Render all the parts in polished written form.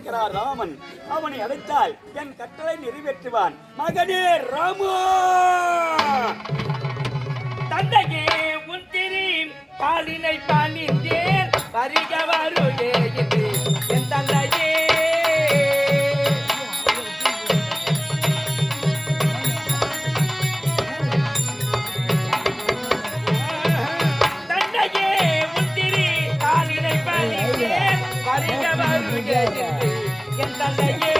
கொண்டிருக்கிறார் ராமன். அவனை அழைத்தால் என் கட்டளை நிறைவேற்றுவான். மகனே ராமு, தந்தையே உன் திரி பாலினை பாலிந்தேன் பரிக வருகே என் தந்தையே. தந்தையே உன் திரி பாலினை பாலிந்தேன் பரிக வருகே என் தந்தையே.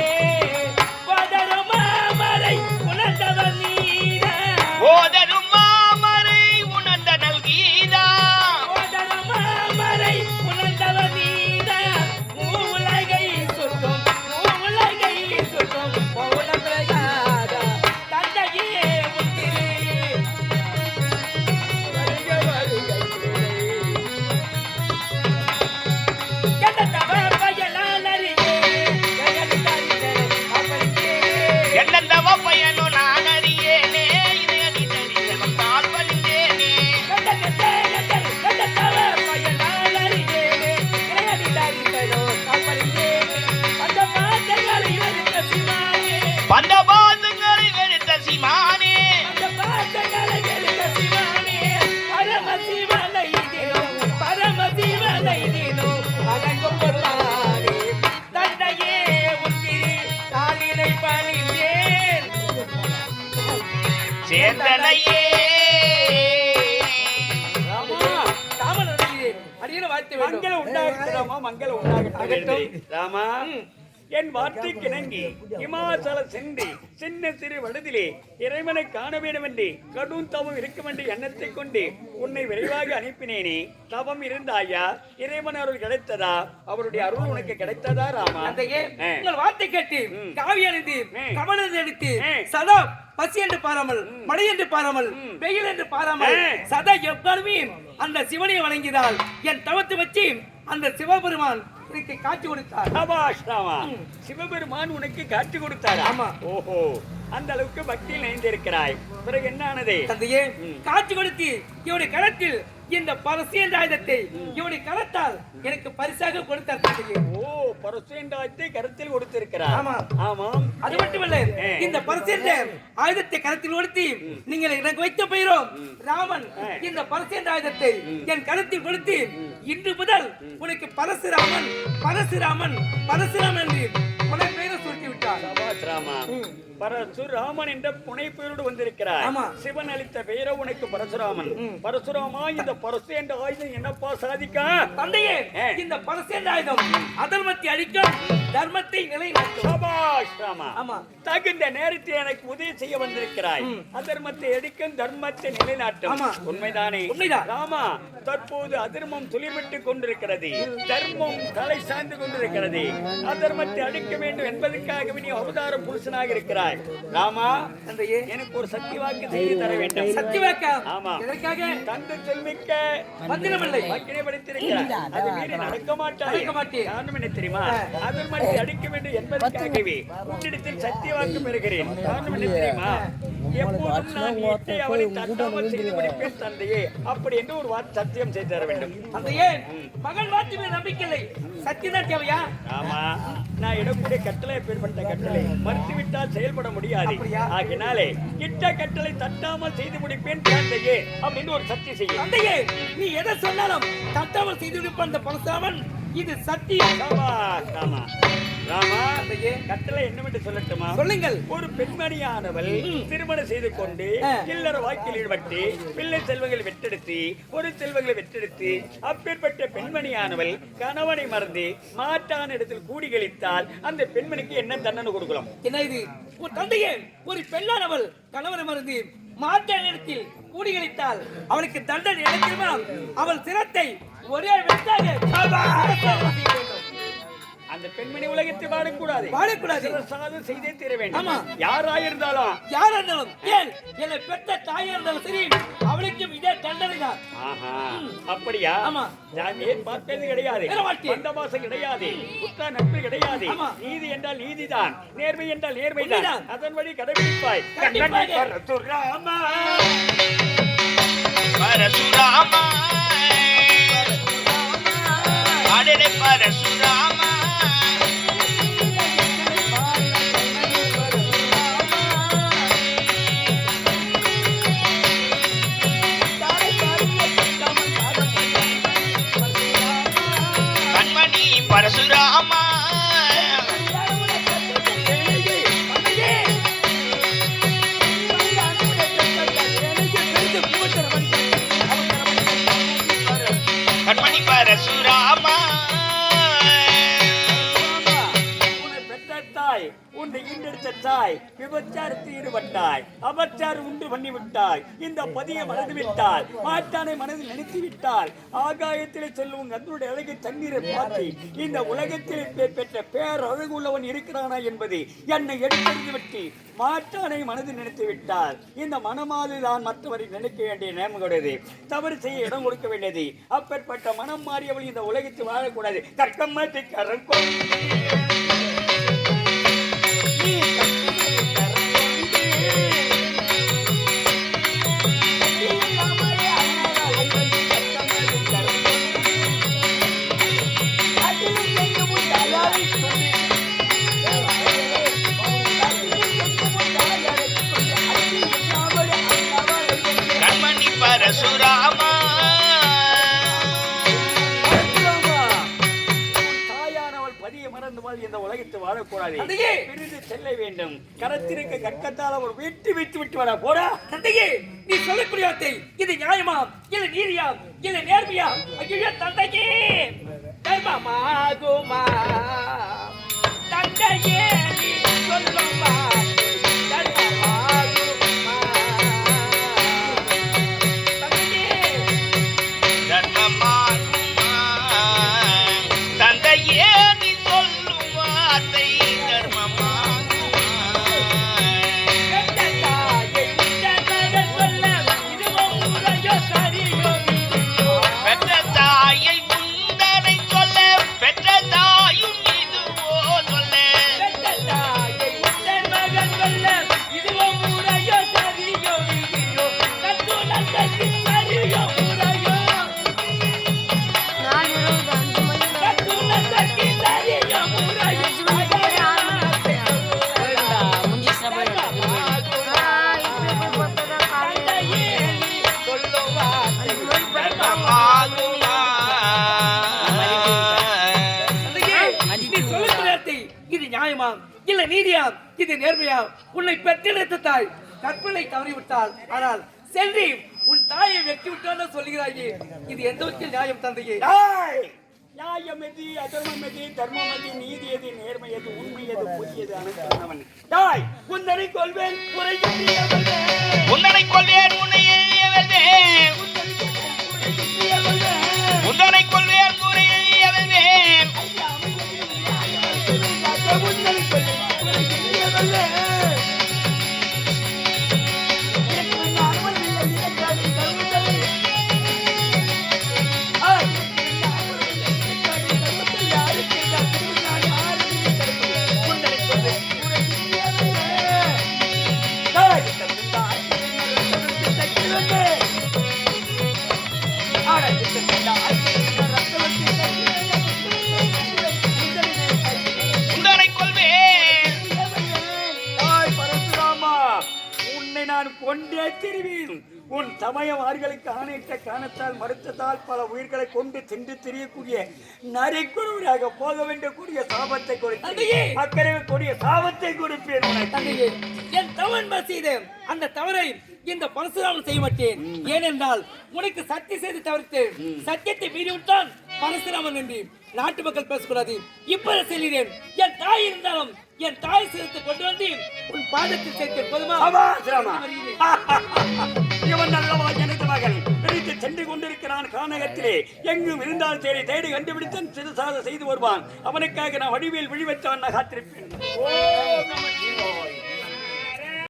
போதரும் மாமரை உணர்ந்தவர் நீரா, போதரும் மாமரை உணர்ந்த நல்கீதா, போதரும் மாமரை உணர்ந்தவர் நீரா. உலகை சுற்றும் உலகை சுற்றும் பௌளபிரயாதா. தந்தையே முத்திரி வருக வருகையிலே கண்டதவ பயலாளரியே ஜெகதரிசனம் அப்பரியே. என்னந்தவ பயனோ நான் அறியேனே, இதை அதி தரிசனம் தாழ் பணிந்தேனே. பந்தபாதங்களை வெறுத்த சிமானே, சேந்தனையே மங்கள உண்டாகட்டும் ராமா, மங்கள உண்டாகட்டும் ராமா. என் வார்த்தைக்கு இணங்கி இமாச்சல சென்று சின்ன சிறு வடுதிலே இறைவனை காண வேண்டும் என்று கடும் தவம் இருக்கும் என்று எண்ணத்தை கொண்டு உன்னை விரைவாக அனுப்பினேனே. தவம் இருந்தாயா? இறைவன் அருள் கிடைத்ததா? அவருடைய அருள் உனக்கு கிடைத்ததா ராமா? உங்கள் வார்த்தை கேட்டு காவி அணிந்து கவனம் எடுத்து சதா பசி என்று பாராமல், மழை என்று பாராமல், வெயில் என்று பாராமல் சதா எப்பொழுதுமே அந்த சிவனை வணங்கினால் என் தவத்தை வச்சு அந்த சிவபெருமான் எனக்கு காட்சி கொடுத்தார். சபாஷ் ராமா, சிவபெருமான் உனக்கு காட்சி கொடுத்தார். ஆமா. ஓஹோ, அந்த அளவுக்கு பக்தியில் இணைந்திருக்கிறாய். பிறகு என்ன ஆனது? தந்தையே காட்சி கொடுத்து இவனுடைய கரத்தில் இந்த பரசு என்ற ஆயுதத்தை இவனுடைய கரத்தால் எனக்கு பரிசாக கொடுத்தார். தந்தையே, ஓ, பரசு என்ற ஆயுதத்தை கரத்தில் கொடுத்திருக்கிறார். ஆமா ஆமாம். அது மட்டுமல்ல, இந்த பரசு என்ற ஆயுதத்தை கரத்தில் கொடுத்து நீங்கள் எனக்கு வைத்த பெயரும் ராமன் இந்த பரசு என்ற ஆயுதத்தை என் கரத்தில் கொடுத்து இன்று முதல் உனக்கு பரசுராமன் பரசுராமன் பரசுராமன் என்று உனக்கு பெயரை சுருட்டி விட்டார். சபாஷ் ராமா, பரசுராமன் என்ற புனை பெயரோடு வந்திருக்கிறார். ஆமா. சிவன் அளித்த பெயரோ உனக்கு பரசுராமன். பரசுராமா, இந்த பரசு என்ற ஆயுதம் என்னப்பா சாதிக்க? தந்தையே, இந்த பரசு என்ற ஆயுதம் அதர்மத்தை அழிக்கும், தர்மத்தை நிலைநாட்டும். சபாஷ் ராமா, ஆமா. தகுந்த நேரத்தில் எனக்கு உதவி செய்ய வந்திருக்கிறாய். அதர்மத்தை அடிக்கும், தர்மத்தை நிலைநாட்டும். ஆமா. உண்மைதானே? உண்மைதான். ராமா, தற்போது அதர்மம் துளிர்விட்டுக் கொண்டிருக்கிறது, தர்மம் தலை சாய்ந்து கொண்டிருக்கிறது. அதர்மத்தை அடிக்க வேண்டும் என்பதற்காக நீ அவதார புருஷனாக இருக்கிறாய். ராமா, தந்தையே, எனக்கு ஒரு சக்தி வாக்கு செய்து தர வேண்டும். சக்தி வாக்கா? ஆமா. எதற்காக? தந்தை செல்மிக்க மந்திரமில்லை, வாக்கினை படித்திருக்கிறார். அது மீறி நடக்க மாட்டாய். காரணம் என்ன தெரியுமா? அதர்மத்தை அடிக்க வேண்டும் என்பதற்காகவே உன்னிடத்தில் சக்தி வாக்கு பெறுகிறேன். காரணம் என்ன தெரியுமா? எப்போதும் நான் இட்டை அவளை தட்டாமல் செய்து முடிப்பேன் தந்தையே. அப்படி என்று ஒரு சத்தியம் செய்து தர வேண்டும். தந்தையே, மகன் வார்த்தை மேல் நம்பிக்கை இல்லை, சக்தி தான் தேவையா? ஆமா, நான் இடக்கூடிய கட்டளை எப்பேற்பட்ட கட்டளை மறுத்துவிட்டால் செயல்பட முடியாது. அப்படியா? ஆகினாலே இட்ட கட்டளை தட்டாமல் செய்து முடிப்பேன் தந்தையே அப்படின்னு ஒரு சத்தியம் செய்ய. தந்தையே, நீ எதை சொன்னாலும் தட்டாமல் செய்து விடுப்பான் அந்த பரசுராமன். இது சத்தியம். ராமா, ராமா, கட்டளை என்னவென்று சொல்லட்டுமா? சொல்லுங்கள். ஒரு பெண்மணியானவள் திருமணம் செய்து கொண்டு இல்லற வாக்கில் ஈடுபட்டு பிள்ளை செல்வங்களை வெற்றெடுத்து ஒரு செல்வங்களை வெற்றெடுத்து அப்பேற்பட்ட பெண்மணியானவள் கணவனை மறந்து மாற்றான இடத்தில் கூடி கழித்தால் அந்த பெண்மணிக்கு என்ன தண்டனை கொடுக்கலாம்? என்ன இது? உன் தந்தையே, ஒரு பெண்ணானவள் கணவனை மறந்து மாற்றான இடத்தில் கூடி கழித்தால் அவளுக்கு தண்டனை இழக்கிறமா? அவள் சிரத்தை ஒரே வெட்டாக அந்த பெண்மணி உலகத்தை வாழக்கூடாது, சாதம் செய்தே தீர வேண்டும். யாராயிருந்தாலும் ஏன் என்னை பெற்ற தாயா இருந்தாலும் சரி, அவளுக்கும் இதே தண்டனை தான். அப்படியா? ஆமா. நான் ஏன் பார்ப்பது கிடையாது, பந்தபாசம் கிடையாது, குற்ற நட்பு கிடையாது. நீதி என்றால் நீதிதான், நேர்மை என்றால் நேர்மைதான். அதன் வழி கடைபிடிப்பாய். பரசுராமா, பரசுராமா, அடடே பரசுராமா, உன்னை ஈண்டெடுத்த தாய் விபச்சாரத்தில் ஈடுபட்டாய், அபச்சாரம் உண்டு பண்ணி விட்டாய், இந்த பதியை மறந்து விட்டால், மாட்டானை மனதில் நினைத்து விட்டால், ஆகாயத்திலே செல்லும் கண்ணுடைய அழகை தண்ணீரை மாற்றி இந்த உலகத்தில் பெற்ற பேரழகு உள்ளவன் இருக்கிறானா என்பது என்னை எடுத்தறிந்து விட்டு மாட்டானை மனதில் நினைத்து விட்டால், இந்த மனமாது தான் மற்றவரை நினைக்க வேண்டிய நேமங்களுடையது, தவறு செய்ய இடம் கொடுக்க வேண்டியது. அப்பேற்பட்ட மனம் மாறியவள் இந்த உலகத்தில் வாழக்கூடாது. தர்க்கமாற்றி கரம் கண்மணி பரசுராமா இந்த உலகத்தில் வாழக்கூடாது, பிரிந்து செல்ல வேண்டும். கரத்திருக்க கற்கத்தால் அவர் வெட்டி வைத்து விட்டு வர போடா. தந்தையே, நீ சொல்லக்கூடிய வார்த்தை இது நியாயமா இல்ல நீதியா இல்ல நேர்மையா? ஐயோ தந்தையே, தர்மமாகுமா தந்தையே நீ சொல்லும் வார்த்தை தர்மமாகுமா? தந்தையே, தர்மமாகுமா தந்தையே நீ சொல்லும் வார்த்தை தர்மமாகுமா? பெற்ற தாயை முந்தனை சொல்ல பெற்ற தாயும் இதுவோ சொல்ல இது நியாயமா இல்ல நீதியா இது நேர்மையா? உன்னை பெற்றெடுத்த தாய் கற்பனை தவறிவிட்டாள், ஆனால் செல்வி உன் தாயை வெட்டி விட்டான்னு சொல்லுகிறாயே, இது எந்த வகையில் நியாயம் தந்தையே? நியாயம் எது, அதர்மம் எது, தர்மம் எது, நீதி எது, நேர்மை எது, உண்மை எது, பொய் எது அனைத்து தாய் உன்னனை கொள்வேன் உன்னனை கொள்வேன் உன்னனை கொள்வேன் முறையேன் நான் கொண்டே திரிவேன். உன் சமயவார்களுக்கு ஆணையிட்ட காரணத்தால் மறுத்ததால் பல உயிர்களை கொண்டு தின்று திரியக்கூடிய நரிக்குருவராக போக வேண்டிய சாபத்தை கொடுத்தேன். அக்கறை கூடிய சாபத்தை கொடுப்பேன். என் தவன் செய்த அந்த தவறை இந்த பரசுராமன் செய்ய மாட்டேன். ஏனென்றால் உனக்கு சத்தியம் செய்து தவிர்த்தேன். சத்தியத்தை மீறிவிட்டான் பரசுராமன் என்று நாட்டு மக்கள் பேசக்கூடாது. இப்ப செல்கிறேன். என் தாய் இருந்தாலும் என் தாய் சேர்த்து கொண்டு வந்து உன் பாதத்தில் சேர்த்தேன். போதுமா? இவன் நல்லவா எனது மகன் பிடித்து சென்று கொண்டிருக்கிறான். கானகத்திலே எங்கும் இருந்தால் சரி தேடி கண்டுபிடித்து சிறுசாக செய்து வருவான். அவனுக்காக நான் வடிவேல் விழிவெற்றவன் காத்திருப்பேன்.